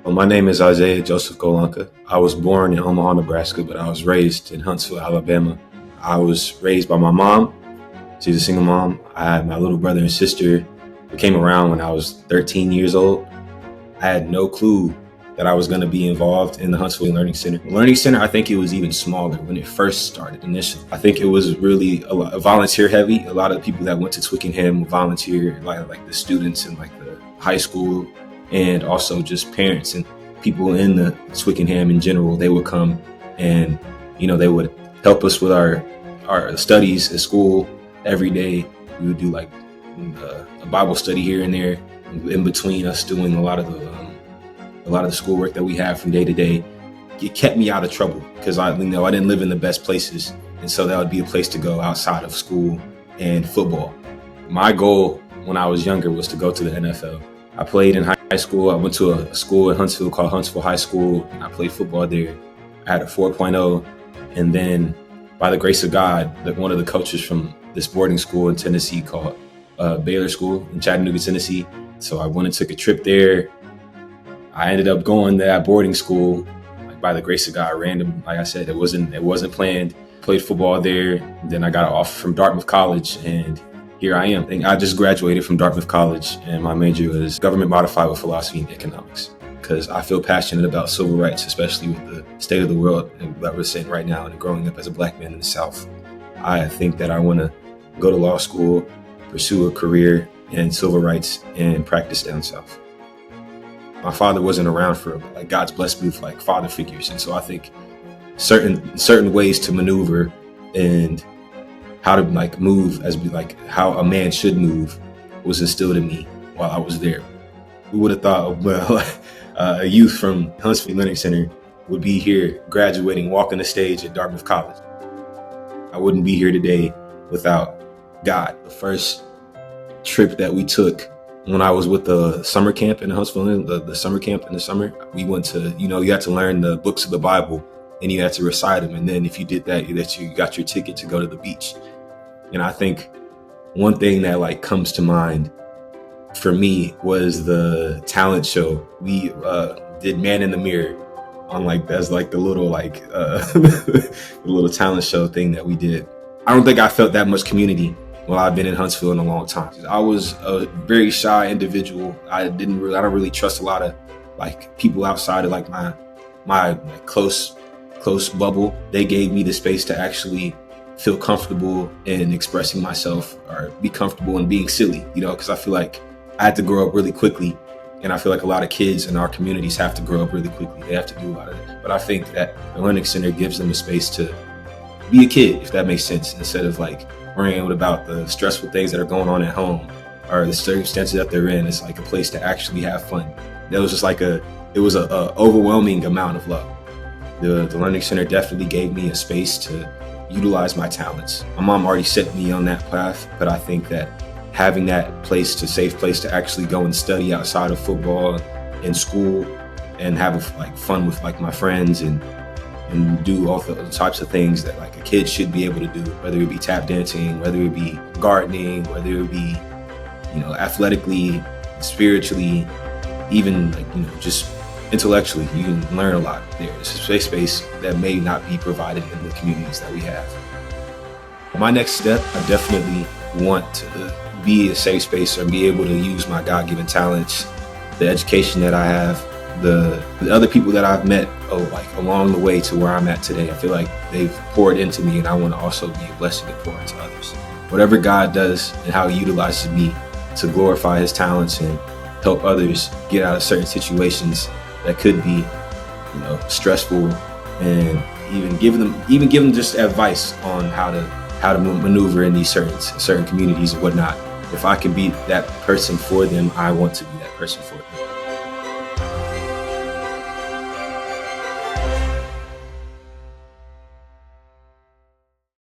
Well, my name is Isaiah Joseph Golonka. I was born in Omaha, Nebraska, but I was raised in Huntsville, Alabama. I was raised by my mom. She's a single mom. I had my little brother and sister who came around when I was 13 years old. I had no clue that I was going to be involved in the Huntsville Learning Center. The Learning Center, I think it was even smaller when it first started initially. I think it was really a volunteer heavy. A lot of the people that went to Twickenham volunteered, like the students in like the high school, and also just parents and people in the Twickenham in general. They would come and, they would help us with our studies at school every day. We would do like a Bible study here and there in between us doing a lot of the schoolwork that we have from day to day. It kept me out of trouble because I didn't live in the best places. And so that would be a place to go outside of school and football. My goal when I was younger was to go to the NFL. I played in high school. I went to a school in Huntsville called Huntsville High School, and I played football there. I had a 4.0. And then by the grace of God, one of the coaches from this boarding school in Tennessee called Baylor School in Chattanooga, Tennessee. So I went and took a trip there. I ended up going to that boarding school, by the grace of God, random. Like I said, it wasn't planned. Played football there. Then I got an offer from Dartmouth College, and here I am. I just graduated from Dartmouth College, and my major was government modified with philosophy and economics, because I feel passionate about civil rights, especially with the state of the world that we're seeing right now, and growing up as a Black man in the South. I think that I want to go to law school, pursue a career in civil rights, and practice down South. My father wasn't around for God's blessed me with father figures, and so I think certain ways to maneuver and how to move as how a man should move was instilled in me while I was there. Who would have thought, a youth from Huntsville Learning Center would be here graduating, walking the stage at Dartmouth College. I wouldn't be here today without God. The first trip that we took when I was with the summer camp in Huntsville, the summer camp in the summer, we went to, you had to learn the books of the Bible and you had to recite them. And then if you did that, you got your ticket to go to the beach. And I think one thing that comes to mind for me was the talent show. We did Man in the Mirror on that's the little the little talent show thing that we did. I don't think I felt that much community while I've been in Huntsville in a long time. I was a very shy individual. I don't really trust a lot of people outside of my close bubble. They gave me the space to actually feel comfortable in expressing myself, or be comfortable in being silly, because I feel like I had to grow up really quickly. And I feel like a lot of kids in our communities have to grow up really quickly. They have to do a lot of it. But I think that the Learning Center gives them a space to be a kid, if that makes sense, instead of worrying about the stressful things that are going on at home or the circumstances that they're in. It's a place to actually have fun. That was just it was a overwhelming amount of love. The Learning Center definitely gave me a space to utilize my talents. My mom already set me on that path, but I think that having that safe place to actually go and study outside of football and school and have fun with my friends and do all the types of things that a kid should be able to do, whether it be tap dancing, whether it be gardening, whether it be, athletically, spiritually, even just intellectually. You can learn a lot there. It's a safe space that may not be provided in the communities that we have. My next step, I definitely want to be a safe space or be able to use my God-given talents, the education that I have, the other people that I've met along the way to where I'm at today. I feel like they've poured into me, and I want to also be a blessing to pour into others. Whatever God does and how he utilizes me to glorify his talents and help others get out of certain situations that could be, stressful, and even give them just advice on how to maneuver in these certain communities and whatnot. If I can be that person for them, I want to be that person for them.